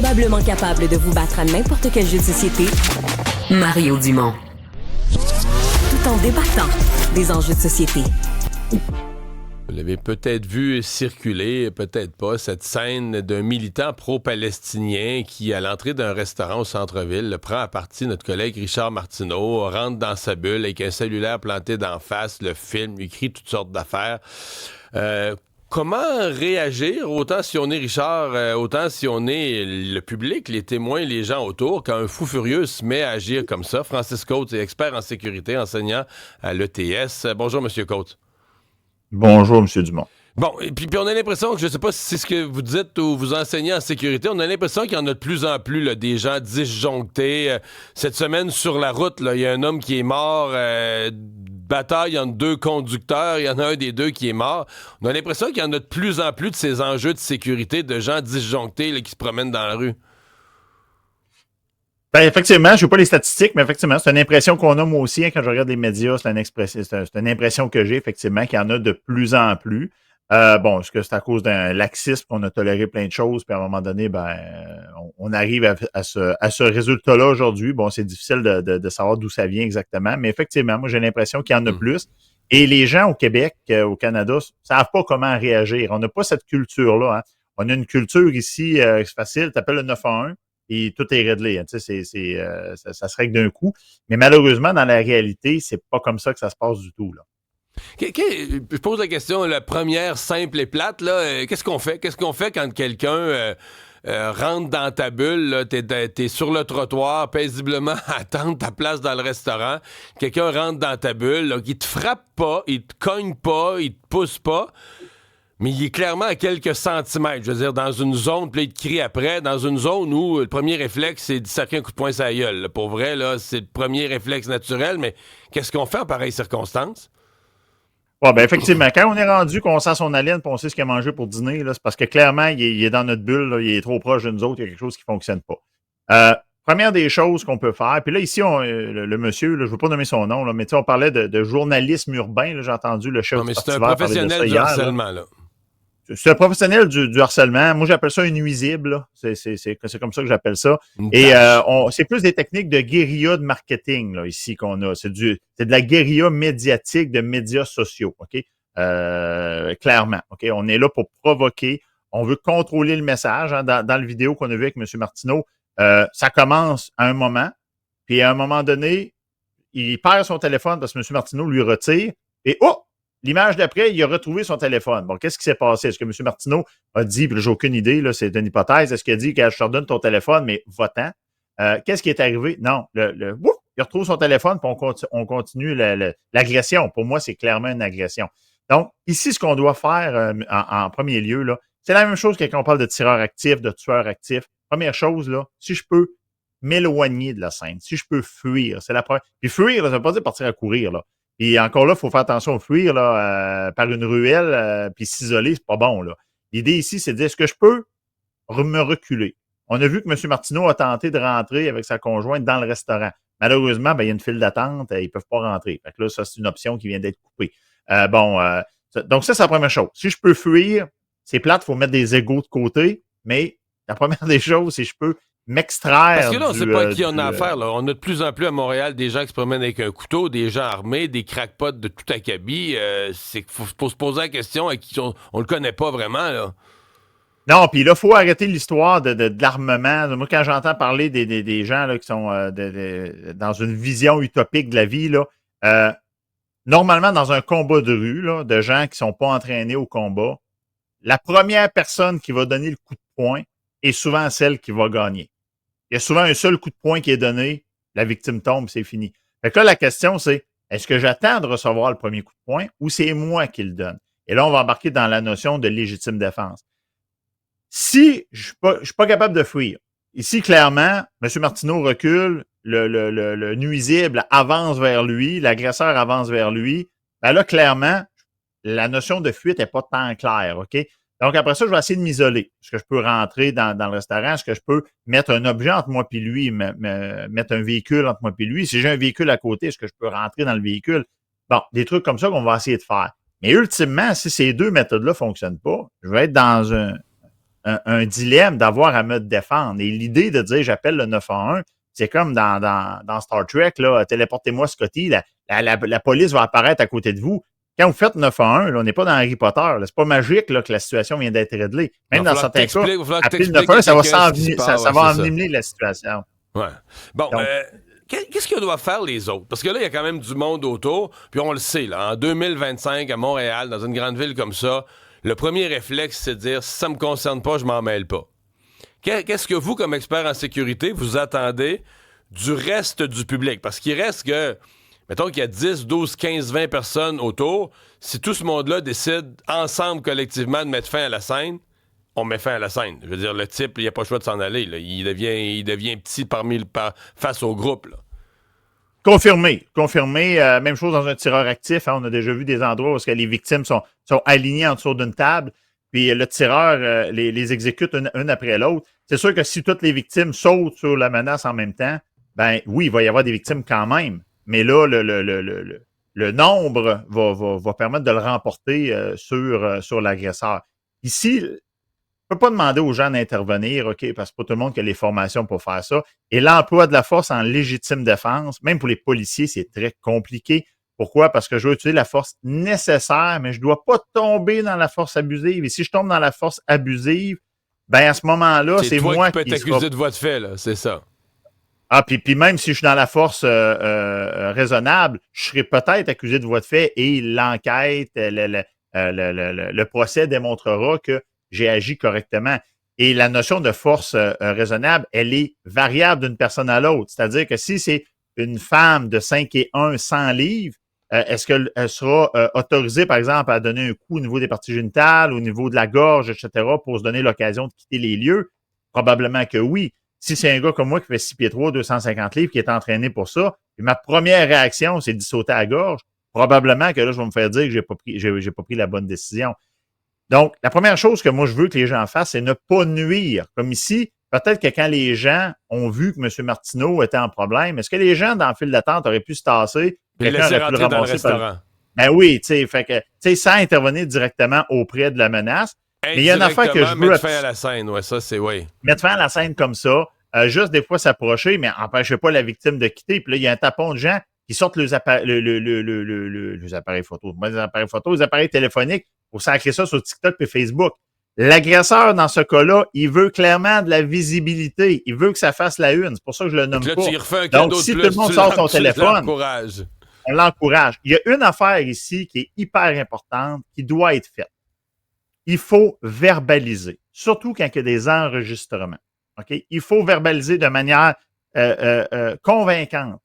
Probablement capable de vous battre à n'importe quel jeu de société, Mario Dumont. Tout en débattant des enjeux de société. Vous l'avez peut-être vu circuler, peut-être pas, cette scène d'un militant pro-palestinien qui, à l'entrée d'un restaurant au centre-ville, prend à partie notre collègue Richard Martineau, rentre dans sa bulle avec un cellulaire planté d'en face, le film, lui crie toutes sortes d'affaires. Comment réagir, autant si on est Richard, autant si on est le public, les témoins, les gens autour, quand un fou furieux se met à agir comme ça? Francis Coates est expert en sécurité, enseignant à l'ETS. Bonjour, M. Coates. Bonjour, M. Dumont. Bon, et puis on a l'impression que, je sais pas si c'est ce que vous dites ou vous enseignez en sécurité, on a l'impression qu'il y en a de plus en plus, là, des gens disjonctés. Cette semaine, sur la route, il y a un homme qui est mort, bataille entre deux conducteurs, il y en a un des deux qui est mort. On a l'impression qu'il y en a de plus en plus de ces enjeux de sécurité, de gens disjonctés là, qui se promènent dans la rue. Ben, effectivement, je n'ai pas les statistiques, mais effectivement, c'est une impression qu'on a moi aussi, hein, quand je regarde les médias, c'est une impression que j'ai, effectivement, qu'il y en a de plus en plus. Bon, est-ce que c'est à cause d'un laxisme qu'on a toléré plein de choses, puis à un moment donné, on arrive à ce résultat-là aujourd'hui. Bon, c'est difficile de savoir d'où ça vient exactement, mais effectivement, moi, j'ai l'impression qu'il y en a plus. Et les gens au Québec, au Canada, ne savent pas comment réagir. On n'a pas cette culture-là. Hein. On a une culture ici, c'est facile, tu appelles le 911 et tout est réglé. Hein. Tu sais, ça se règle d'un coup. Mais malheureusement, dans la réalité, c'est pas comme ça que ça se passe du tout, là. Je pose la question, la première simple et plate, là, qu'est-ce qu'on fait? Qu'est-ce qu'on fait quand quelqu'un rentre dans ta bulle, là, t'es sur le trottoir, paisiblement à attendre ta place dans le restaurant, quelqu'un rentre dans ta bulle, là, il te frappe pas, il te cogne pas, il te pousse pas, mais il est clairement à quelques centimètres, je veux dire, dans une zone, puis il te crie après, dans une zone où le premier réflexe, c'est de sacrer un coup de poing sur la gueule. Là. Pour vrai, là, c'est le premier réflexe naturel, mais qu'est-ce qu'on fait en pareille circonstance? Ouais, ben effectivement, quand on est rendu qu'on sent son haleine et on sait ce qu'il a mangé pour dîner, là, c'est parce que clairement, il est dans notre bulle, là, il est trop proche de nous autres, il y a quelque chose qui ne fonctionne pas. Première des choses qu'on peut faire, puis là, ici, le monsieur, là, je ne veux pas nommer son nom, là, mais on parlait de journalisme urbain, là, j'ai entendu le chef non, mais c'est un professionnel du harcèlement, là. C'est un professionnel du harcèlement. Moi, j'appelle ça un nuisible. Là. C'est comme ça que j'appelle ça. Et c'est plus des techniques de guérilla de marketing là, ici qu'on a. C'est de la guérilla médiatique de médias sociaux. OK? Clairement. OK? On est là pour provoquer. On veut contrôler le message. Hein. Dans le vidéo qu'on a vu avec M. Martineau, ça commence à un moment. Puis à un moment donné, il perd son téléphone parce que M. Martineau lui retire. Et l'image d'après, il a retrouvé son téléphone. Bon, qu'est-ce qui s'est passé? Est-ce que M. Martineau a dit, puis j'ai aucune idée, là, c'est une hypothèse, est-ce qu'il a dit que je te redonne ton téléphone, mais va-t'en? Qu'est-ce qui est arrivé? Non, il retrouve son téléphone, puis on continue l'agression. Pour moi, c'est clairement une agression. Donc, ici, ce qu'on doit faire en premier lieu, là, c'est la même chose que quand on parle de tireur actif, de tueur actif. Première chose, là, si je peux m'éloigner de la scène, si je peux fuir, c'est la première. Puis fuir, là, ça ne veut pas dire partir à courir, là. Et encore là, il faut faire attention au fuir là, par une ruelle, puis s'isoler, c'est pas bon. Là. L'idée ici, c'est de dire, est-ce que je peux me reculer? On a vu que M. Martineau a tenté de rentrer avec sa conjointe dans le restaurant. Malheureusement, il y a une file d'attente, ils ne peuvent pas rentrer. Fait que là, ça, c'est une option qui vient d'être coupée. Donc ça, c'est la première chose. Si je peux fuir, c'est plate, il faut mettre des égos de côté, mais la première des choses, c'est que je peux m'extraire. Parce que là, on ne sait pas à qui on a affaire. Là. On a de plus en plus à Montréal des gens qui se promènent avec un couteau, des gens armés, des crackpots de tout acabit. C'est qu'il faut se poser la question à qui on le connaît pas vraiment. Là. Non, puis là, il faut arrêter l'histoire de l'armement. Moi, quand j'entends parler des gens là, qui sont dans une vision utopique de la vie, là, normalement, dans un combat de rue, là, de gens qui ne sont pas entraînés au combat, la première personne qui va donner le coup de poing est souvent celle qui va gagner. Il y a souvent un seul coup de poing qui est donné, la victime tombe, c'est fini. Fait que là, la question, c'est, est-ce que j'attends de recevoir le premier coup de poing ou c'est moi qui le donne? Et là, on va embarquer dans la notion de légitime défense. Si je suis pas capable de fuir, ici, clairement, M. Martineau recule, le nuisible avance vers lui, l'agresseur avance vers lui, ben là, clairement, la notion de fuite n'est pas tant claire, OK? Donc, après ça, je vais essayer de m'isoler. Est-ce que je peux rentrer dans le restaurant? Est-ce que je peux mettre un objet entre moi et lui, mettre un véhicule entre moi et lui? Si j'ai un véhicule à côté, est-ce que je peux rentrer dans le véhicule? Bon, des trucs comme ça qu'on va essayer de faire. Mais ultimement, si ces deux méthodes-là ne fonctionnent pas, je vais être dans un dilemme d'avoir à me défendre. Et l'idée de dire j'appelle le 911, c'est comme dans Star Trek, là, téléportez-moi Scotty, la police va apparaître à côté de vous. Quand vous faites 911, là, on n'est pas dans Harry Potter. Là, c'est pas magique là, que la situation vient d'être réglée. Même dans certains cas, appeler le 911, ça va envenimer la situation. Ouais. Bon, donc, qu'est-ce que doivent faire les autres? Parce que là, il y a quand même du monde autour, puis on le sait, là, en 2025, à Montréal, dans une grande ville comme ça, le premier réflexe, c'est de dire, si ça me concerne pas, je m'en mêle pas. Qu'est-ce que vous, comme expert en sécurité, vous attendez du reste du public? Parce qu'il reste que, mettons qu'il y a 10, 12, 15, 20 personnes autour, si tout ce monde-là décide ensemble, collectivement, de mettre fin à la scène, on met fin à la scène. Je veux dire, le type, il n'a pas le choix de s'en aller. Là. Il devient petit face au groupe. Là. Confirmé. Même chose dans un tireur actif. Hein, on a déjà vu des endroits où les victimes sont alignées en dessous d'une table, puis le tireur les exécute une après l'autre. C'est sûr que si toutes les victimes sautent sur la menace en même temps, ben oui, il va y avoir des victimes quand même. Mais là, le nombre va permettre de le remporter sur l'agresseur. Ici, on ne peut pas demander aux gens d'intervenir, OK, parce que pas tout le monde qui a les formations pour faire ça. Et l'emploi de la force en légitime défense, même pour les policiers, c'est très compliqué. Pourquoi? Parce que je veux utiliser la force nécessaire, mais je ne dois pas tomber dans la force abusive. Et si je tombe dans la force abusive, ben à ce moment-là, c'est moi qui peux t'accuser de voie de fait, là, c'est ça. Ah, puis même si je suis dans la force raisonnable, je serais peut-être accusé de voie de fait et l'enquête, le procès démontrera que j'ai agi correctement. Et la notion de force raisonnable, elle est variable d'une personne à l'autre. C'est-à-dire que si c'est une femme de 5 et 1, 100 livres, est-ce qu'elle sera autorisée, par exemple, à donner un coup au niveau des parties génitales, au niveau de la gorge, etc., pour se donner l'occasion de quitter les lieux? Probablement que oui. Si c'est un gars comme moi qui fait 6 pieds 3, 250 livres, qui est entraîné pour ça, et ma première réaction, c'est d'y sauter à la gorge, probablement que là, je vais me faire dire que j'ai pas pris la bonne décision. Donc, la première chose que moi, je veux que les gens fassent, c'est ne pas nuire. Comme ici, peut-être que quand les gens ont vu que M. Martineau était en problème, est-ce que les gens dans le fil d'attente auraient pu se tasser? Quelqu'un aurait pu le ramasser dans le restaurant. Ben oui, tu sais, sans intervenir directement auprès de la menace. Mais il y a une affaire que je veux... Mettre fin à la scène, ouais, ça, c'est oui. Mettre fin à la scène comme ça, juste des fois s'approcher, mais empêchez pas la victime de quitter. Puis là, il y a un tapon de gens qui sortent les appareils photos. Les appareils téléphoniques pour sacrer ça sur TikTok et Facebook. L'agresseur, dans ce cas-là, il veut clairement de la visibilité. Il veut que ça fasse la une. C'est pour ça que je le nomme là, pas. Tu refais un donc, si tout le monde sort son téléphone, on l'encourage. Il y a une affaire ici qui est hyper importante, qui doit être faite. Il faut verbaliser, surtout quand il y a des enregistrements. Okay? Il faut verbaliser de manière convaincante.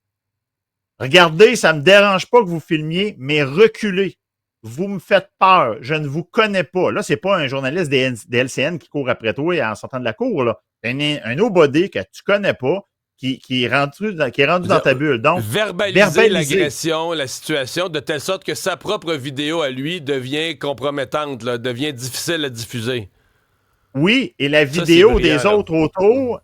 Regardez, ça ne me dérange pas que vous filmiez, mais reculez. Vous me faites peur. Je ne vous connais pas. Là, c'est pas un journaliste des LCN qui court après toi en sortant de la cour. Là. C'est un nobody que tu connais pas qui est rendu dans ta bulle. Donc, verbaliser l'agression, la situation, de telle sorte que sa propre vidéo à lui devient compromettante, là, devient difficile à diffuser. Oui, et la vidéo des autres autour,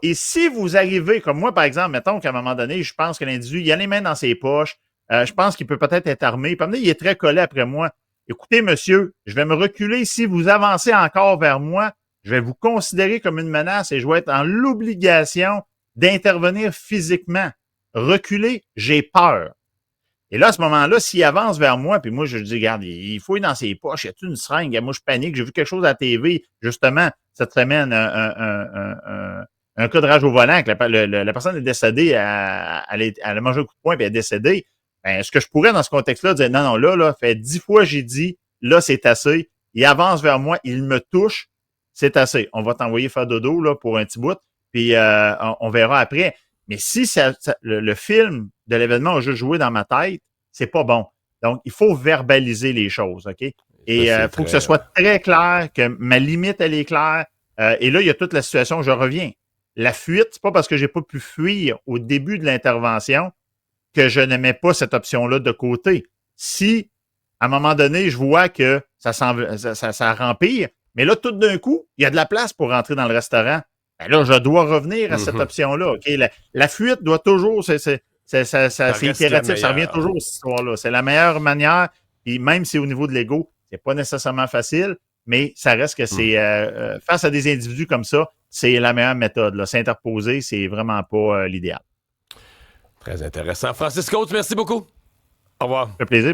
et si vous arrivez, comme moi, par exemple, mettons qu'à un moment donné, je pense que l'individu, il a les mains dans ses poches, je pense qu'il peut peut-être être armé, puis il est très collé après moi. Écoutez, monsieur, je vais me reculer. Si vous avancez encore vers moi, je vais vous considérer comme une menace et je vais être en l'obligation d'intervenir physiquement. Reculer, j'ai peur. Et là, à ce moment-là, s'il avance vers moi, puis moi, je dis, regarde, il fouille dans ses poches, il y a-tu une seringue? Moi, je panique, j'ai vu quelque chose à la TV, justement, cette semaine, un cas de rage au volant, que la personne est décédée, elle a mangé un coup de poing, puis elle est décédée. Ben, est-ce que je pourrais, dans ce contexte-là, dire, non, là, fait 10 fois j'ai dit, là, c'est assez. Il avance vers moi, il me touche, c'est assez. On va t'envoyer faire dodo, là, pour un petit bout, puis on verra après. Mais si le film de l'événement a juste joué dans ma tête, c'est pas bon. Donc, il faut verbaliser les choses, OK? Et il faut que ce soit très clair, que ma limite, elle est claire. Et là, il y a toute la situation, je reviens. La fuite, c'est pas parce que j'ai pas pu fuir au début de l'intervention que je ne mets pas cette option-là de côté. Si, à un moment donné, je vois que ça rempire, mais là, tout d'un coup, il y a de la place pour rentrer dans le restaurant. Ben là, je dois revenir à cette option-là. Okay? La fuite doit toujours, c'est itératif, ça revient toujours à cette histoire-là. C'est la meilleure manière, et même si au niveau de l'ego, c'est pas nécessairement facile, mais ça reste que c'est face à des individus comme ça, c'est la meilleure méthode. Là. S'interposer, c'est vraiment pas l'idéal. Très intéressant. Francis Côte, merci beaucoup. Au revoir. Ça fait plaisir.